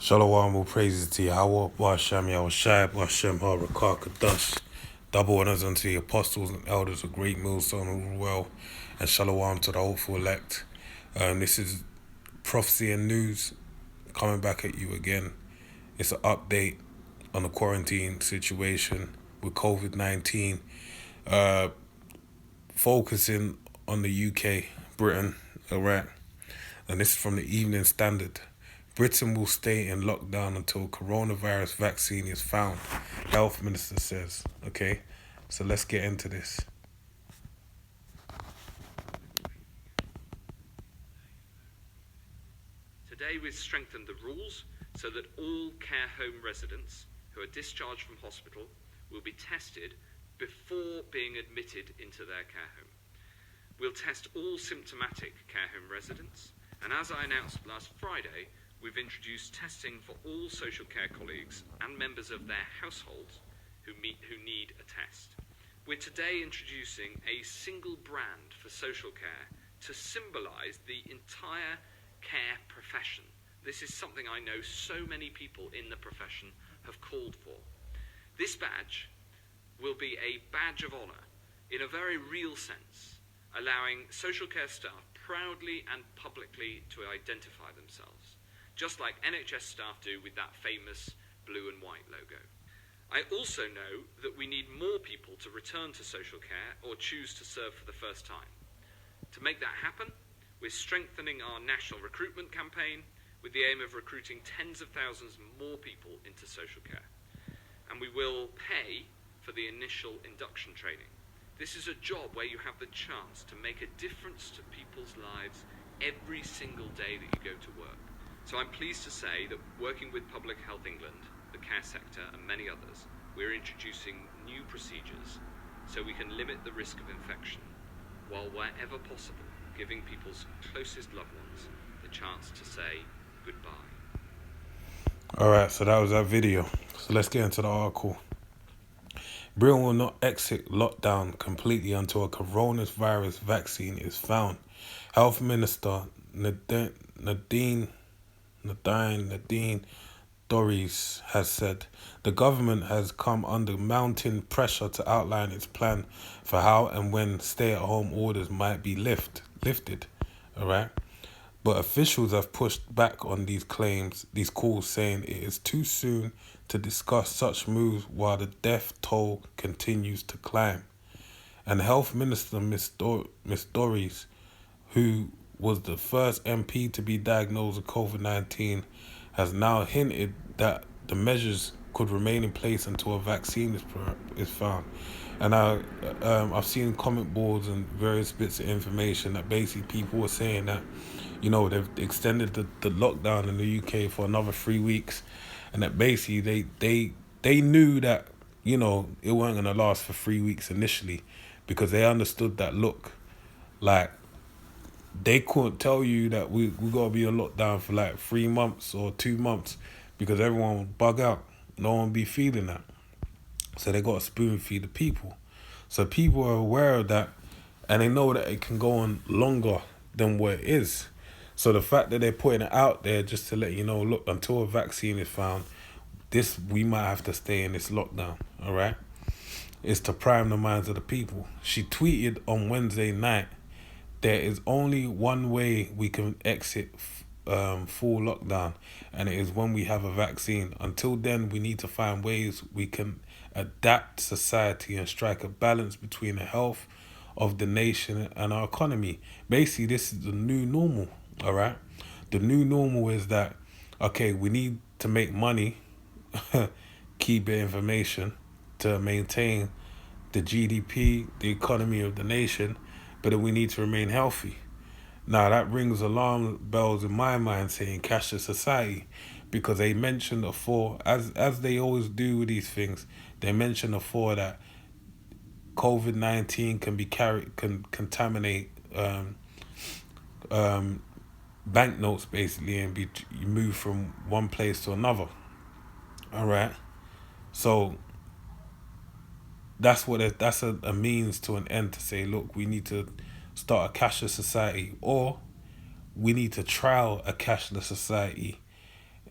Shalom, all praises to Yahweh, Ba'ashem, Yahushai, Ba'ashem, HaRakah, Kadash. Double honors unto the apostles and elders of great millstone who rule well, and shalom to the hopeful elect. This is prophecy and news coming back at you again. It's an update on the quarantine situation with COVID-19, focusing on the UK, Britain, Iraq, and this is from the Evening Standard. Britain will stay in lockdown until coronavirus vaccine is found, Health Minister says. Okay, so let's get into this. Today we've strengthened the rules so that all care home residents who are discharged from hospital will be tested before being admitted into their care home. We'll test all symptomatic care home residents, and as I announced last Friday, we've introduced testing for all social care colleagues and members of their households who need a test. We're today introducing a single brand for social care to symbolise the entire care profession. This is something I know so many people in the profession have called for. This badge will be a badge of honour in a very real sense, allowing social care staff proudly and publicly to identify themselves, just like NHS staff do with that famous blue and white logo. I also know that we need more people to return to social care or choose to serve for the first time. To make that happen, we're strengthening our national recruitment campaign with the aim of recruiting tens of thousands more people into social care. And we will pay for the initial induction training. This is a job where you have the chance to make a difference to people's lives every single day that you go to work. So I'm pleased to say that working with Public Health England, the care sector and many others, we're introducing new procedures so we can limit the risk of infection while wherever possible giving people's closest loved ones the chance to say goodbye. Alright, so that was that video. So let's get into the article. Britain will not exit lockdown completely until a coronavirus vaccine is found. Health Minister Nadine Dorries has said the government has come under mounting pressure to outline its plan for how and when stay-at-home orders might be lifted. All right, but officials have pushed back on these calls, saying it is too soon to discuss such moves while the death toll continues to climb. And Health Minister Miss Dorries, who was the first MP to be diagnosed with COVID-19, has now hinted that the measures could remain in place until a vaccine is found. And I've seen comment boards and various bits of information that basically people were saying that, they've extended the lockdown in the UK for another 3 weeks, and that basically they knew that, it weren't going to last for 3 weeks initially, because they understood that, look, like, they couldn't tell you that we got to be in lockdown for like 3 months or 2 months because everyone would bug out. No one would be feeling that. So they got to spoon feed the people. So people are aware of that, and they know that it can go on longer than what it is. So the fact that they're putting it out there just to let you know, look, until a vaccine is found, we might have to stay in this lockdown, all right? It's to prime the minds of the people. She tweeted on Wednesday night, there is only one way we can exit full lockdown, and it is when we have a vaccine. Until then, we need to find ways we can adapt society and strike a balance between the health of the nation and our economy. Basically, this is the new normal, all right? The new normal is that, okay, we need to make money, key bit information, to maintain the GDP, the economy of the nation, but we need to remain healthy. Now that rings alarm bells in my mind, saying cashless society, because they mentioned before, as they always do with these things, they mentioned before that COVID-19 can contaminate banknotes basically, and be moved from one place to another. All right, so that's a means to an end to say, look, we need to start a cashless society, or we need to trial a cashless society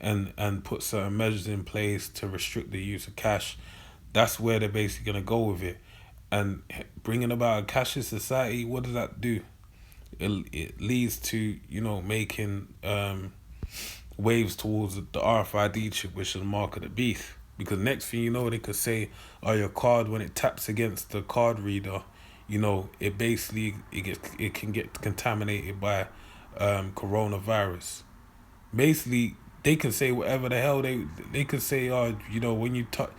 and put certain measures in place to restrict the use of cash. That's where they're basically gonna go with it. And bringing about a cashless society, what does that do? It leads to, making waves towards the RFID chip, which is the mark of the beast. Because next thing you know, they could say, "Oh, your card, when it taps against the card reader, it basically it can get contaminated by coronavirus." Basically, they can say whatever the hell they could say. "Oh, when you touch."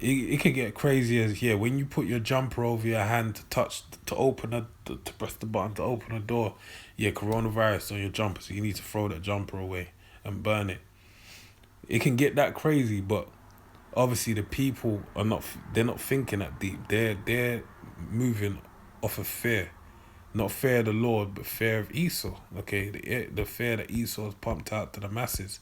It can get crazy as, yeah, when you put your jumper over your hand to touch to open to press the button to open a door, yeah, coronavirus on your jumper, so you need to throw that jumper away and burn it. It can get that crazy, but obviously the people are not, they're not thinking that deep. They're moving off of fear, not fear of the Lord, but fear of Esau. Okay, the fear that Esau has pumped out to the masses.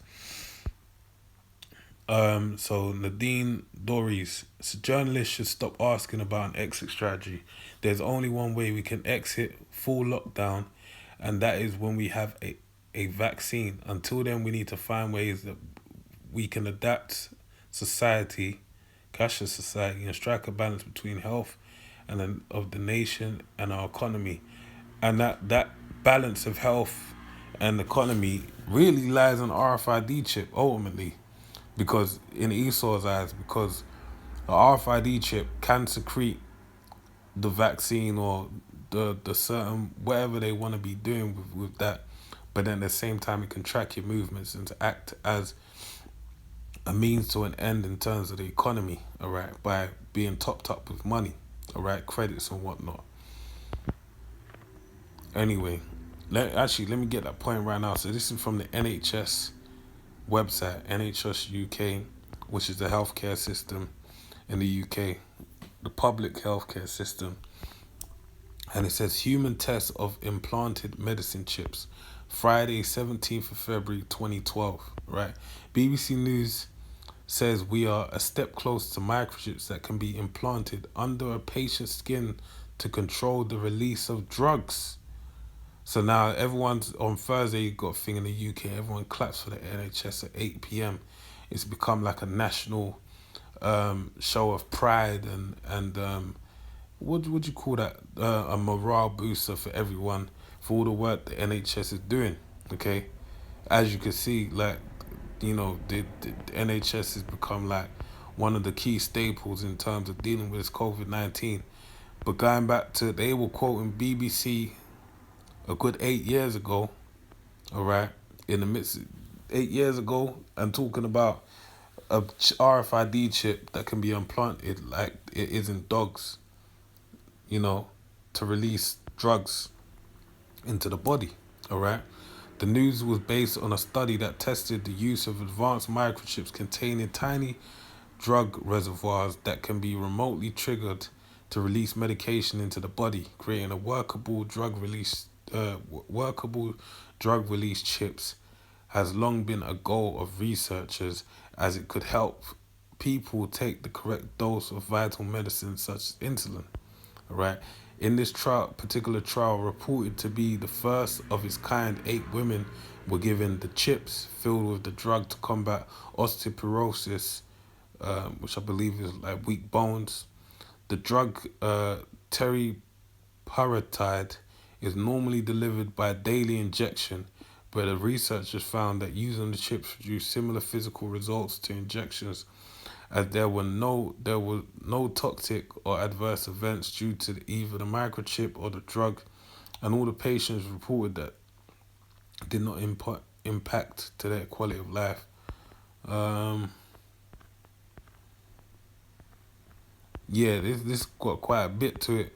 So Nadine Dorries, so journalists should stop asking about an exit strategy. There's only one way we can exit full lockdown, and that is when we have a vaccine. Until then, we need to find ways that we can adapt society, cashless society, and strike a balance between health and then of the nation and our economy. And that balance of health and economy really lies on RFID chip ultimately, because in Esau's eyes, because the RFID chip can secrete the vaccine or the certain whatever they want to be doing with that, but then at the same time it can track your movements and to act as a means to an end in terms of the economy, all right, by being topped up with money, all right, credits and whatnot. Anyway, let me get that point right now. So this is from the NHS website, NHS UK, which is the healthcare system in the UK, the public healthcare system. And it says human tests of implanted medicine chips, Friday, 17th of February 2012, right? BBC News says we are a step closer to microchips that can be implanted under a patient's skin to control the release of drugs. So now everyone's on Thursday, you got a thing in the UK, everyone claps for the NHS at 8 p.m. It's become like a national show of pride and what would you call that? A morale booster for everyone for all the work the NHS is doing. Okay, as you can see, like the NHS has become like one of the key staples in terms of dealing with this COVID-19. But going back to, they were quoting BBC a good 8 years ago, all right, in the midst 8 years ago, and talking about a RFID chip that can be implanted like it is in dogs, you know, to release drugs into the body, all right? The news was based on a study that tested the use of advanced microchips containing tiny drug reservoirs that can be remotely triggered to release medication into the body, creating a workable drug release chips has long been a goal of researchers, as it could help people take the correct dose of vital medicines such as insulin. Right. In this particular trial, reported to be the first of its kind, 8 women were given the chips filled with the drug to combat osteoporosis, which I believe is like weak bones. The drug teriparatide is normally delivered by daily injection, but the researchers found that using the chips produced similar physical results to injections, as there were no toxic or adverse events due to either the microchip or the drug, and all the patients reported that did not impact to their quality of life. Um, yeah, this got quite a bit to it.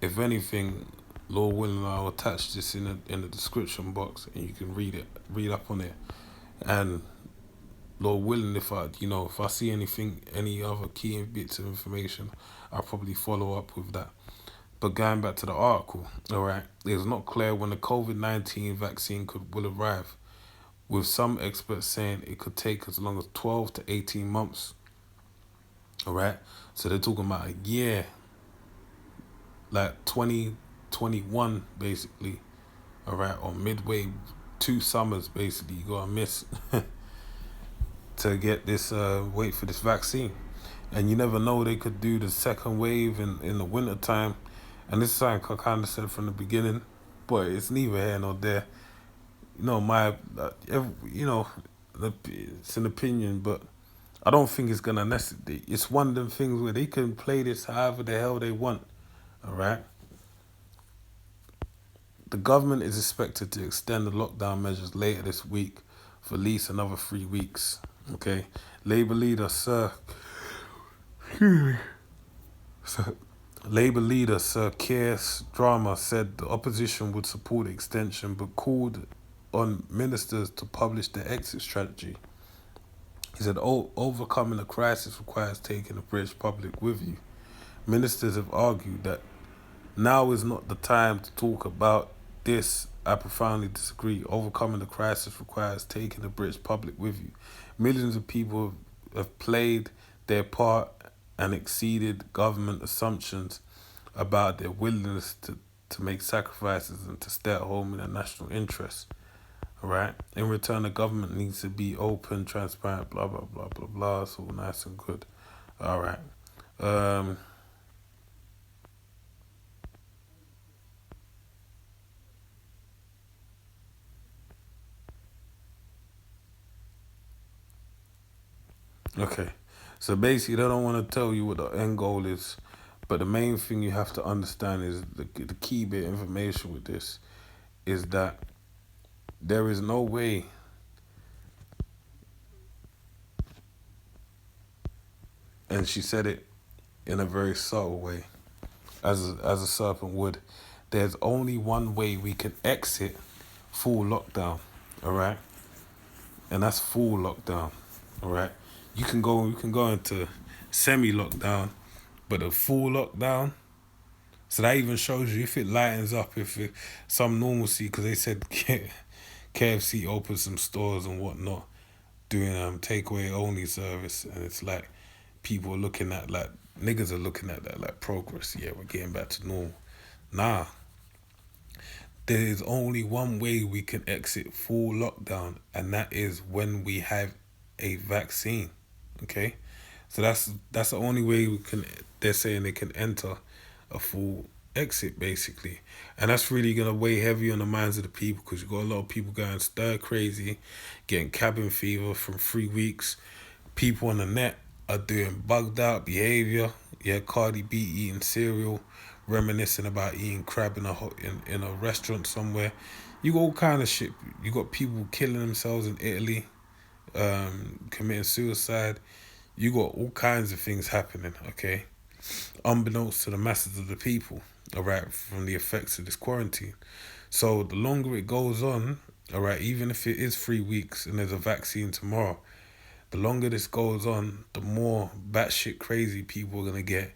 If anything, Lord willing, I'll attach this in the description box, and you can read up on it. And Lord willing, if I see any other key bits of information, I'll probably follow up with that. But going back to the article, all right, it's not clear when the COVID-19 vaccine will arrive, with some experts saying it could take as long as 12 to 18 months. All right, so they're talking about a year, like 2021 basically. All right, or midway 2 summers basically you gotta miss to get this wait for this vaccine. And you never know, they could do the second wave in the winter time. And this is something I kind of said from the beginning, but it's neither here nor there. You know, you know, it's an opinion, but I don't think it's gonna necessarily. It's one of them things where they can play this however the hell they want. All right. The government is expected to extend the lockdown measures later this week for at least another 3 weeks. Okay, Labour leader Sir Labour leader Sir Keir Starmer said the opposition would support the extension, but called on ministers to publish their exit strategy. He said, overcoming the crisis requires taking the British public with you. Ministers have argued that now is not the time to talk about this. I profoundly disagree. Overcoming the crisis requires taking the British public with you. Millions of people have played their part and exceeded government assumptions about their willingness to make sacrifices and to stay at home in their national interests. All right. In return, the government needs to be open, transparent, blah, blah, blah, blah, blah. It's all nice and good. All right. Okay. So basically, they don't want to tell you what the end goal is. But the main thing you have to understand is the key bit of information with this is that there is no way, and she said it in a very subtle way, as a serpent would. There's only one way we can exit full lockdown, all right, and that's full lockdown, all right. You can go into semi lockdown, but a full lockdown. So that even shows you if it lightens up, if it some normalcy, because they said KFC opened some stores and whatnot, doing takeaway only service, and it's like people are looking at like niggas are looking at that like progress. Yeah, we're getting back to normal. Nah, there is only one way we can exit full lockdown, and that is when we have a vaccine. Okay, so that's the only way we can. They're saying they can enter a full exit basically, and that's really gonna weigh heavy on the minds of the people because you got a lot of people going stir crazy, getting cabin fever from 3 weeks. People on the net are doing bugged out behavior. Yeah, Cardi B eating cereal, reminiscing about eating crab in a restaurant somewhere. You got all kind of shit. You got people killing themselves in Italy, committing suicide. You got all kinds of things happening. Okay, unbeknownst to the masses of the people. All right, from the effects of this quarantine. So the longer it goes on, all right, even if it is 3 weeks and there's a vaccine tomorrow, the longer this goes on, the more batshit crazy people are gonna get,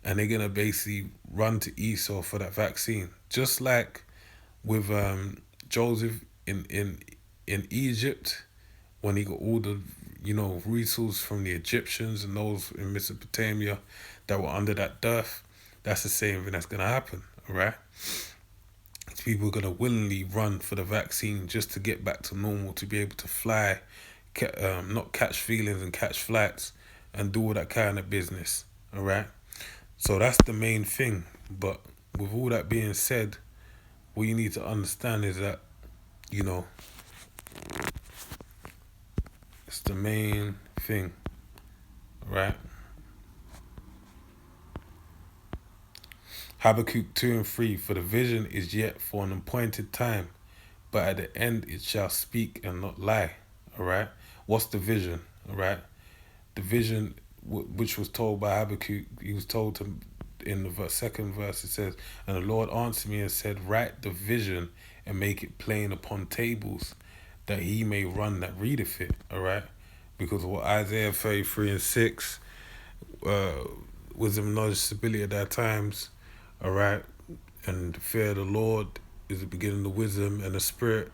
and they're gonna basically run to Esau for that vaccine. Just like with Joseph in Egypt, when he got all the resources from the Egyptians and those in Mesopotamia that were under that dearth. That's the same thing that's gonna happen. All right, people are gonna willingly run for the vaccine just to get back to normal, to be able to fly, not catch feelings and catch flights and do all that kind of business. All right, so that's the main thing. But with all that being said, what you need to understand is that you know it's the main thing, right? Habakkuk 2 and 3, for the vision is yet for an appointed time, but at the end it shall speak and not lie. All right. What's the vision? All right. The vision which was told by Habakkuk, he was told to in the second verse. It says, "And the Lord answered me and said, Write the vision and make it plain upon tables, that he may run that readeth it." All right. Because what Isaiah 33 and 6, wisdom, knowledge, stability at that times. All right. And the fear of the Lord is the beginning of wisdom, and the spirit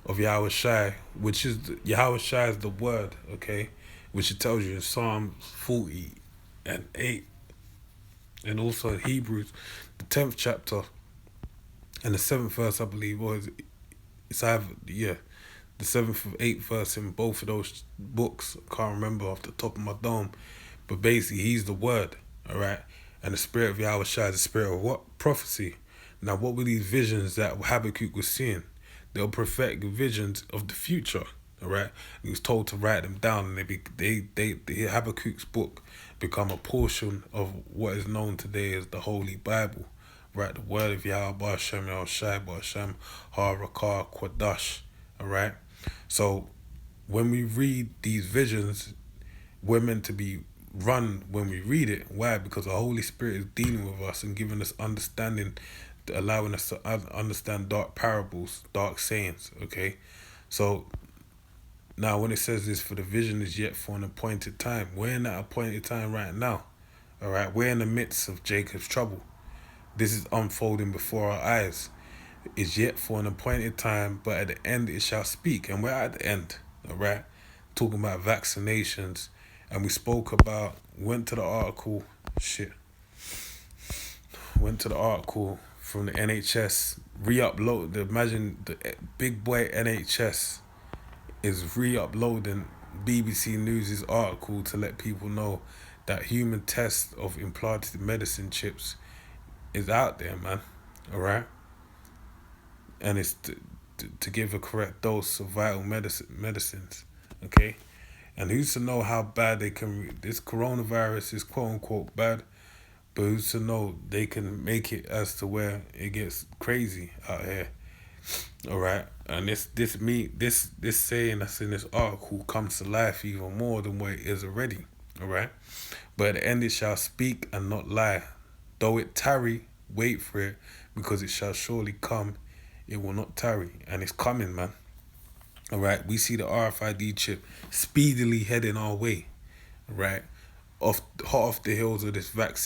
of Yahweh Shai, which is Yahweh Shai is the word, okay, which it tells you in Psalm 40 and 8, and also in Hebrews, the 10th chapter and the 7th verse, I believe, or is It's either, yeah, the seventh or eighth verse in both of those books. I can't remember off the top of my dome, but basically he's the word, all right. And the spirit of Yahweh Shai is the spirit of what? Prophecy. Now, what were these visions that Habakkuk was seeing? They were prophetic visions of the future, all right. He was told to write them down, and the Habakkuk's book become a portion of what is known today as the Holy Bible, right? The word of Yahweh Ba'Shem El Shai Ba'Shem Ha-Rakah Quadash, all right. So when we read these visions, we're meant to be run when we read it. Why? Because the Holy Spirit is dealing with us and giving us understanding, allowing us to understand dark parables, dark sayings. Okay, so now when it says this, for the vision is yet for an appointed time, we're in that appointed time right now. All right, we're in the midst of Jacob's trouble. This is unfolding before our eyes. Is yet for an appointed time, but at the end it shall speak. And we're at the end, all right? Talking about vaccinations. And we spoke about, went to the article from the NHS, re-upload, imagine the big boy NHS is re-uploading BBC News' article to let people know that human test of implanted medicine chips is out there, man, all right? And it's to give a correct dose of vital medicines, okay? And who's to know how bad they can? This coronavirus is quote unquote bad, but who's to know they can make it as to where it gets crazy out here, all right? And this saying that's in this article comes to life even more than what it is already, all right? But at the end it shall speak and not lie, though it tarry, wait for it, because it shall surely come. It will not tarry, and it's coming, man. All right, we see the RFID chip speedily heading our way, right? Hot off the heels of this vaccine.